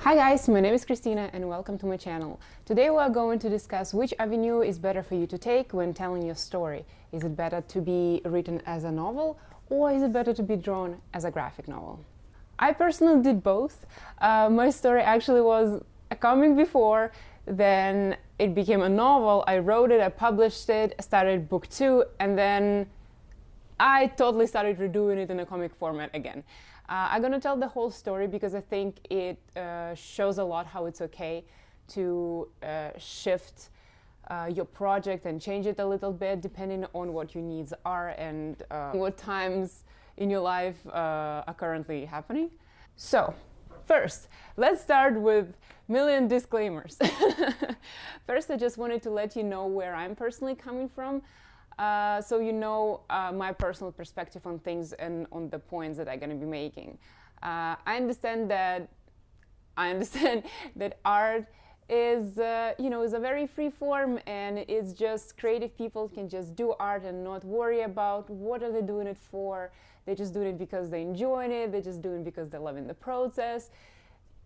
Hi guys, my name is Christina and welcome to my channel. Today we are going to discuss which avenue is better for you to take when telling your story. Is it better to be written as a novel or is it better to be drawn as a graphic novel? I personally did both. My story actually was a comic before, then it became a novel. I wrote it, I published it, started book 2, and then I totally started redoing it in a comic format again. I'm gonna tell the whole story because I think it shows a lot how it's okay to shift your project and change it a little bit depending on what your needs are and what times in your life are currently happening. So, first, let's start with million disclaimers. First, I just wanted to let you know where I'm personally coming from. So you know my personal perspective on things and on the points that I'm going to be making. I understand that art is is a very free form, and it's just creative people can just do art and not worry about what are they doing it for. They just do it because they enjoy it. They just do it because they're loving the process.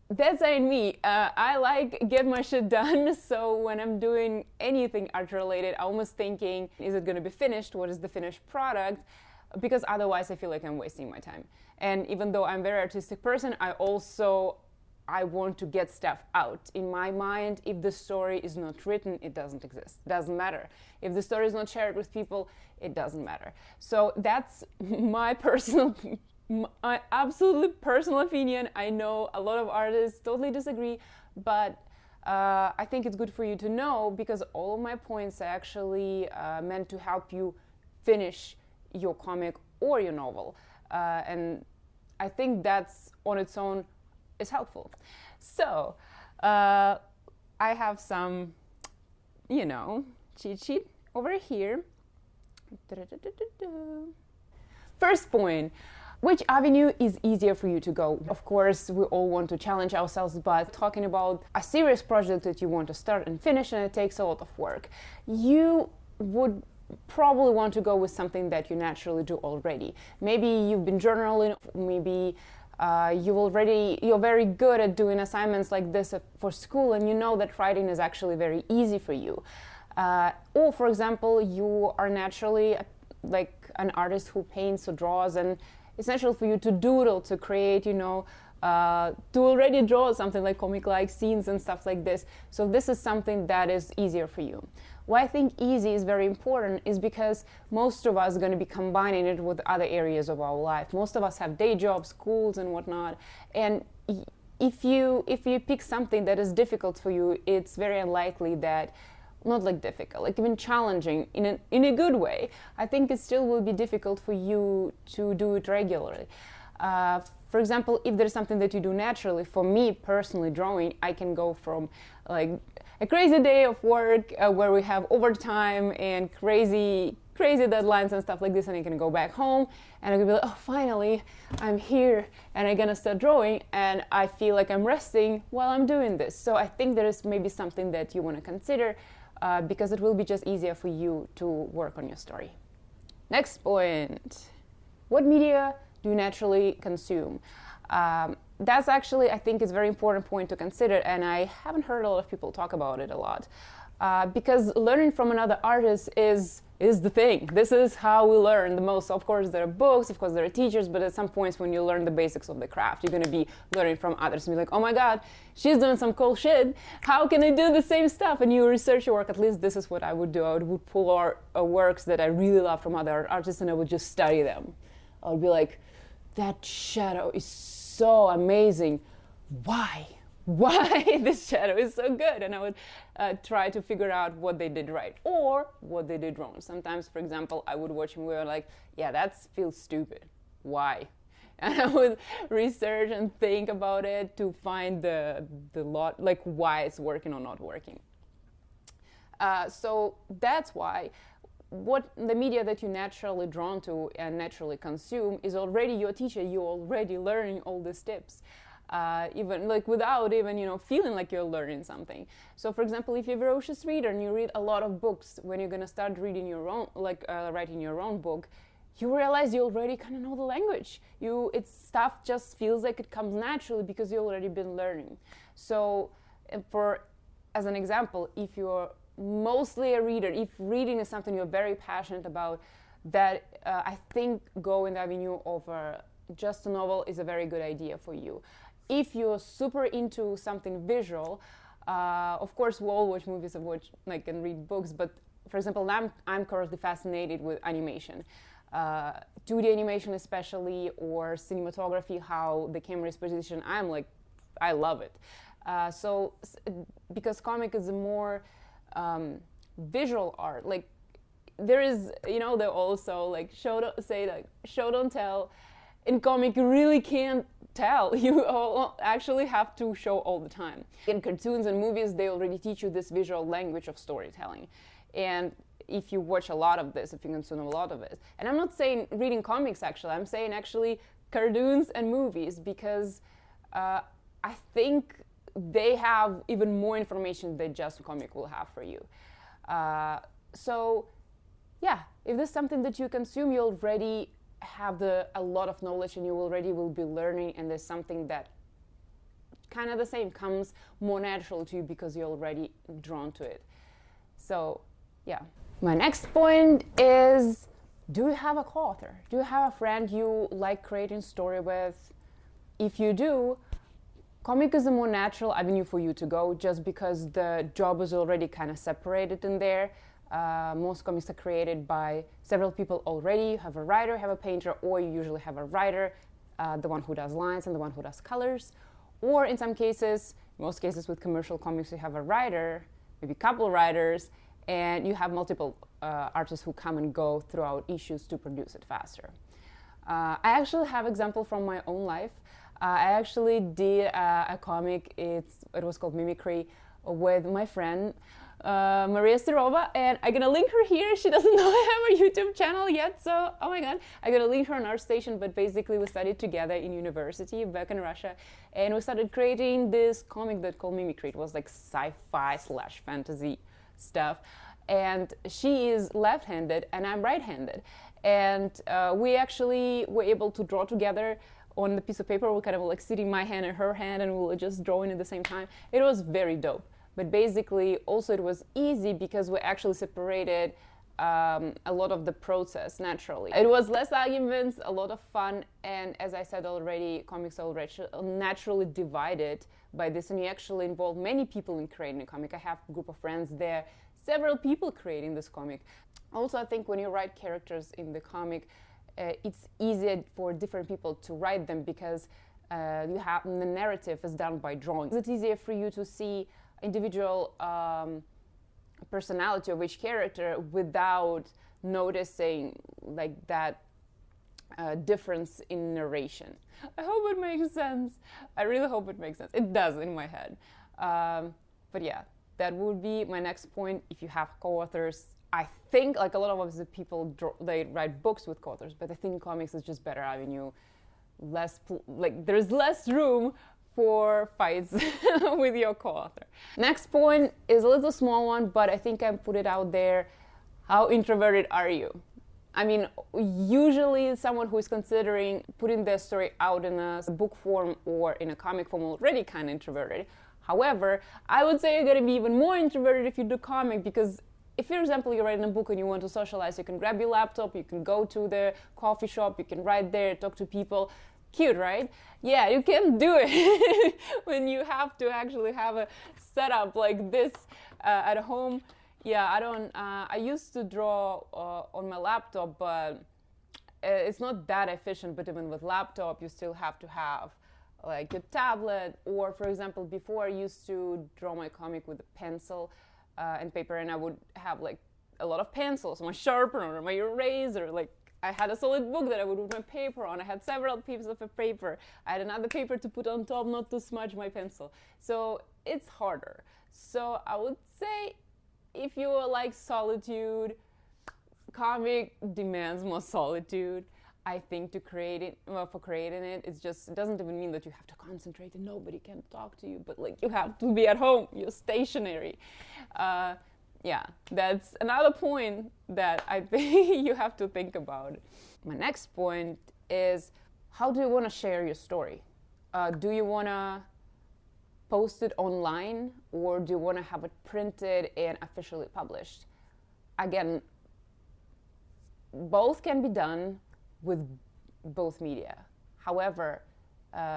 That's ain't me. I like get my shit done, so when I'm doing anything art related, I'm almost thinking, is it going to be finished? What is the finished product? Because otherwise I feel like I'm wasting my time. And even though I'm a very artistic person, I want to get stuff out. In my mind, if the story is not written, it doesn't exist. It doesn't matter. If the story is not shared with people, it doesn't matter. So that's my absolutely personal opinion. I know a lot of artists totally disagree, but I think it's good for you to know because all of my points are actually meant to help you finish your comic or your novel. And I think that's on its own is helpful. So I have some, cheat sheet over here. First point. Which avenue is easier for you to go? Of course, we all want to challenge ourselves, but talking about a serious project that you want to start and finish and it takes a lot of work, you would probably want to go with something that you naturally do already. Maybe you've been journaling, maybe you're very good at doing assignments like this for school and you know that writing is actually very easy for you. Or for example, you are naturally like an artist who paints or draws and it's natural for you to doodle, to create, to already draw something like comic-like scenes and stuff like this. So this is something that is easier for you. Why I think easy is very important is because most of us are going to be combining it with other areas of our life. Most of us have day jobs, schools and whatnot. And if you pick something that is difficult for you, it's very unlikely that not like difficult, like even challenging in a good way. I think it still will be difficult for you to do it regularly. For example, if there's something that you do naturally, for me personally drawing, I can go from like a crazy day of work where we have overtime and crazy deadlines and stuff like this, and I can go back home and I can be like, oh, finally I'm here and I'm gonna start drawing and I feel like I'm resting while I'm doing this. So I think there is maybe something that you want to consider because it will be just easier for you to work on your story. Next point. What media do you naturally consume? That's actually, I think, is a very important point to consider, and I haven't heard a lot of people talk about it a lot. Because learning from another artist is the thing. This is how we learn the most. Of course, there are books, of course, there are teachers, but at some points when you learn the basics of the craft, you're going to be learning from others and be like, oh my God, she's doing some cool shit. How can I do the same stuff? And you research your work. At least this is what I would do. I would pull works that I really love from other artists and I would just study them. I would be like, that shadow is so amazing. Why this shadow is so good? And I would try to figure out what they did right or what they did wrong. Sometimes, for example, I would watch and we were like, yeah, that feels stupid. Why? And I would research and think about it to find the lot, like why it's working or not working. So that's why what the media that you're naturally drawn to and naturally consume is already your teacher. You're already learning all these tips. Even like without even feeling like you're learning something. So for example, if you're a voracious reader and you read a lot of books, when you're gonna start reading your own writing your own book, you realize you already kind of know the language. It's stuff just feels like it comes naturally because you already been learning. So as an example, if you're mostly a reader, if reading is something you're very passionate about, that I think going the avenue of just a novel is a very good idea for you. If you're super into something visual, of course we all watch movies and and read books, but for example, I'm currently fascinated with animation. 2D animation especially, or cinematography, how the camera is positioned. I love it. So because comic is a more visual art, like there is, they also like show don't tell. In comic, you really can't tell. You actually have to show all the time. In cartoons and movies, they already teach you this visual language of storytelling. And if you watch a lot of this, if you consume a lot of it, and I'm not saying reading comics actually, I'm saying actually cartoons and movies, because I think they have even more information than just a comic will have for you. So yeah, if this is something that you consume, you already have a lot of knowledge and you already will be learning, and there's something that kind of the same comes more natural to you because you're already drawn to it. So yeah. My next point is, do you have a co-author? Do you have a friend you like creating story with? If you do, comic is a more natural avenue for you to go, just because the job is already kind of separated in there. Most comics are created by several people already. You have a writer, you have a painter, or you usually have a writer, the one who does lines and the one who does colors. Or in some cases, most cases with commercial comics, you have a writer, maybe a couple writers, and you have multiple artists who come and go throughout issues to produce it faster. I actually have example from my own life. I actually did a comic, it was called PinkRae, with my friend Maria Sirova, and I'm gonna link her here. She doesn't know I have a YouTube channel yet, so oh my god, I'm gonna link her on ArtStation. But basically we studied together in university back in Russia, and we started creating this comic that called PinkRae. It was like sci-fi / fantasy stuff, and she is left-handed and I'm right-handed, and we actually were able to draw together on the piece of paper. We kind of like sitting my hand in her hand, and we were just drawing at the same time. It was very dope. But basically, also it was easy because we actually separated a lot of the process naturally. It was less arguments, a lot of fun, and as I said already, comics are already naturally divided by this, and you actually involve many people in creating a comic. I have a group of friends there, several people creating this comic. Also, I think when you write characters in the comic, it's easier for different people to write them because you have the narrative is done by drawing. It's easier for you to see individual personality of each character without noticing like that difference in narration. I hope it makes sense. I really hope it makes sense. It does in my head. But yeah, that would be my next point. If you have co-authors, I think like a lot of the people they write books with co-authors, but I think comics is just better avenue. There's less room for fights with your co-author. Next point is a little small one, but I think I put it out there. How introverted are you? I mean, usually someone who is considering putting their story out in a book form or in a comic form already kind of introverted. However, I would say you're gonna be even more introverted if you do comic, because if, for example, you're writing a book and you want to socialize, you can grab your laptop, you can go to the coffee shop, you can write there, talk to people. Cute, right? Yeah, you can do it when you have to actually have a setup like this at home. Yeah, I used to draw on my laptop, but it's not that efficient. But even with laptop, you still have to have like a tablet, or for example, before I used to draw my comic with a pencil and paper, and I would have like a lot of pencils, my sharpener, my eraser, like I had a solid book that I would put my paper on. I had several pieces of a paper. I had another paper to put on top, not to smudge my pencil. So it's harder. So I would say if you like solitude, comic demands more solitude. I think for creating it, it doesn't even mean that you have to concentrate and nobody can talk to you, but like you have to be at home, you're stationary. yeah, that's another point that I think you have to think about. My next point is, how do you want to share your story? Do you want to post it online, or do you want to have it printed and officially published? Again, both can be done with both media. However,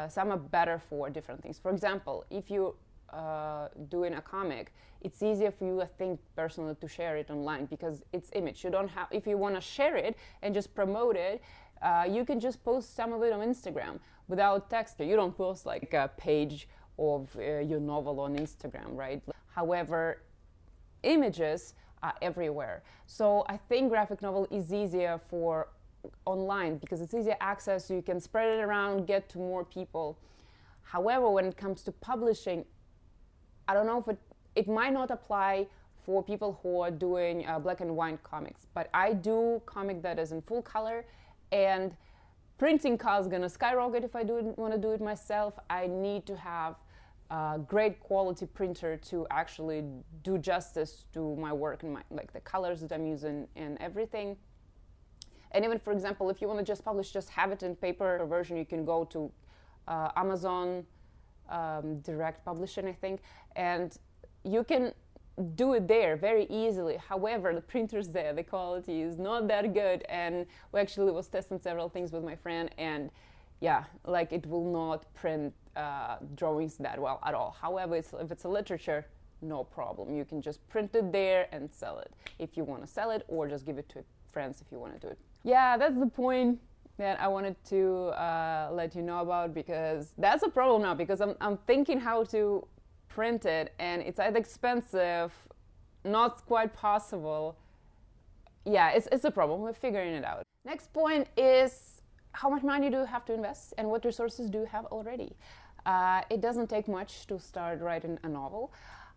some are better for different things. For example, if you doing a comic, it's easier for you, I think, personally, to share it online because it's image. You don't have, if you want to share it and just promote it, you can just post some of it on Instagram without text. You don't post like a page of your novel on Instagram, right? However, images are everywhere. So I think graphic novel is easier for online because it's easier access, so you can spread it around, get to more people. However, when it comes to publishing, I don't know if it might not apply for people who are doing black and white comics, but I do comic that is in full color, and printing cost is gonna skyrocket if I want to do it myself. I need to have a great quality printer to actually do justice to my work and like the colors that I'm using and everything. And even, for example, if you want to just publish, just have it in paper version, you can go to Amazon direct publishing, I think, and you can do it there very easily. However, the printers there, the quality is not that good, and we actually was testing several things with my friend, and yeah, like it will not print drawings that well at all. However, if it's a literature, no problem. You can just print it there and sell it if you want to sell it, or just give it to friends if you want to do it. Yeah, that's the point that I wanted to let you know about, because that's a problem now, because I'm thinking how to print it, and it's either expensive, not quite possible. Yeah, it's a problem. We're figuring it out. Next point is, how much money do you have to invest and what resources do you have already? It doesn't take much to start writing a novel.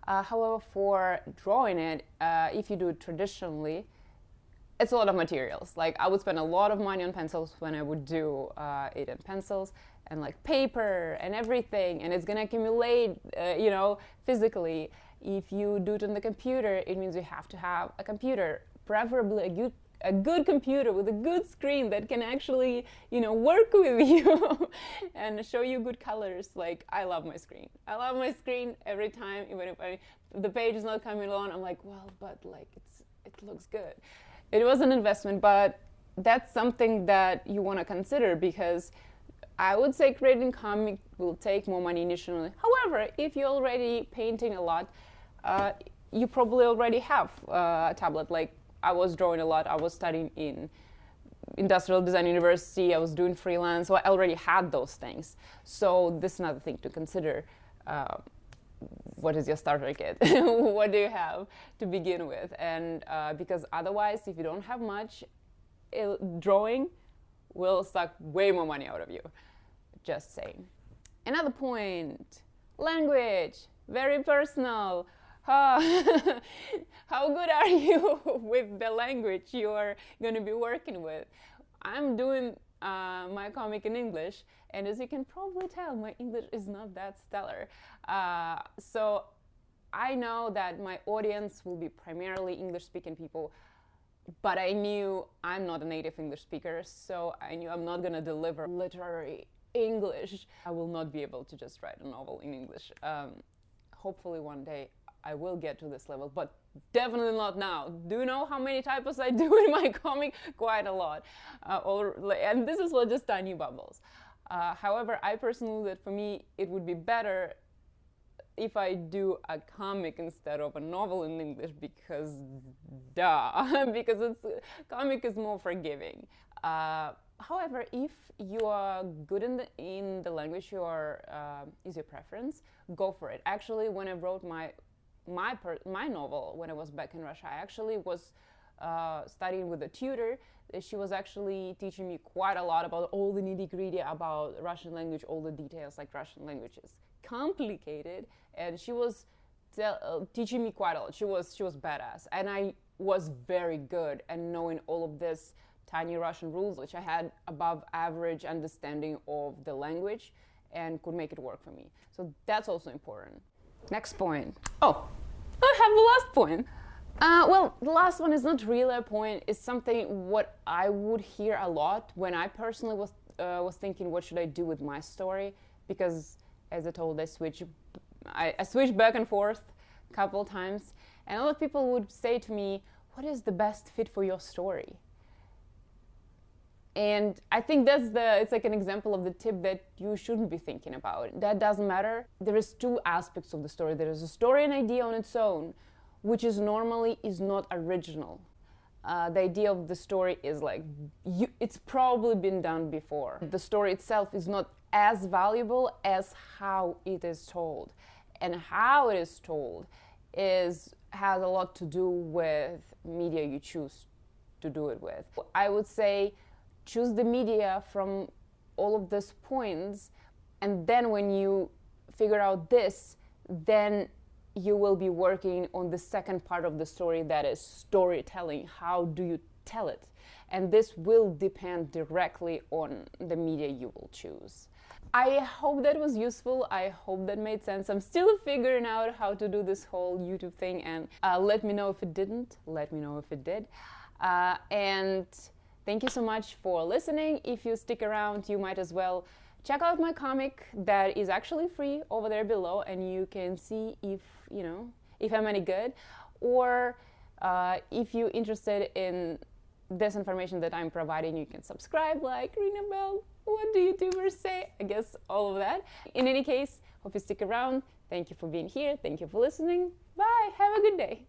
However, for drawing it, if you do it traditionally, it's a lot of materials. Like, I would spend a lot of money on pencils when I would do it in pencils, and like paper and everything, and it's gonna accumulate, physically. If you do it on the computer, it means you have to have a computer, preferably a good computer with a good screen that can actually, work with you and show you good colors. Like, I love my screen. I love my screen every time, even if the page is not coming along. I'm like, well, but like it looks good. It was an investment, but that's something that you want to consider, because I would say creating comic will take more money initially. However, if you're already painting a lot, you probably already have a tablet. Like, I was drawing a lot. I was studying in Industrial Design University. I was doing freelance, so I already had those things. So this is another thing to consider. What is your starter kit? What do you have to begin with? And because otherwise, if you don't have much, drawing will suck way more money out of you. Just saying. Another point, language, very personal. How good are you with the language you are going to be working with? I'm doing my comic in English, and as you can probably tell, my English is not that stellar. So I know that my audience will be primarily English-speaking people, but I knew I'm not a native English speaker, so I knew I'm not going to deliver literary English. I will not be able to just write a novel in English. Hopefully one day I will get to this level, but definitely not now. Do you know how many typos I do in my comic? Quite a lot. And this is just tiny bubbles. However, I personally, that for me, it would be better if I do a comic instead of a novel in English, because because comic is more forgiving. However, if you are good in the language is your preference, go for it. Actually, when I wrote my novel when I was back in Russia, I actually was studying with a tutor. She was actually teaching me quite a lot about all the nitty-gritty about Russian language, all the details, like Russian language is complicated, and she was teaching me quite a lot. She was badass, and I was very good at knowing all of this tiny Russian rules, which I had above average understanding of the language and could make it work for me. So that's also important. Next point. Oh, I have the last point. Well, the last one is not really a point. It's something what I would hear a lot when I personally was thinking, what should I do with my story? Because, as I told, I switched back and forth a couple of times, and a lot of people would say to me, "What is the best fit for your story?" And I think it's like an example of the tip that you shouldn't be thinking about. That doesn't matter. There is two aspects of the story. There is a story and idea on its own, which is normally not original. The idea of the story is like, it's probably been done before. The story itself is not as valuable as how it is told. And how it is told has a lot to do with media you choose to do it with. I would say choose the media from all of these points, and then when you figure out this, then you will be working on the second part of the story, that is storytelling. How do you tell it? And this will depend directly on the media you will choose. I hope that was useful. I hope that made sense. I'm still figuring out how to do this whole YouTube thing, and let me know if it didn't. Let me know if it did. And thank you so much for listening. If you stick around, you might as well check out my comic that is actually free over there below, and you can see if I'm any good, or if you're interested in this information that I'm providing, you can subscribe, like, ring a bell. What do YouTubers say? I guess all of that. In any case, hope you stick around. Thank you for being here. Thank you for listening. Bye. Have a good day.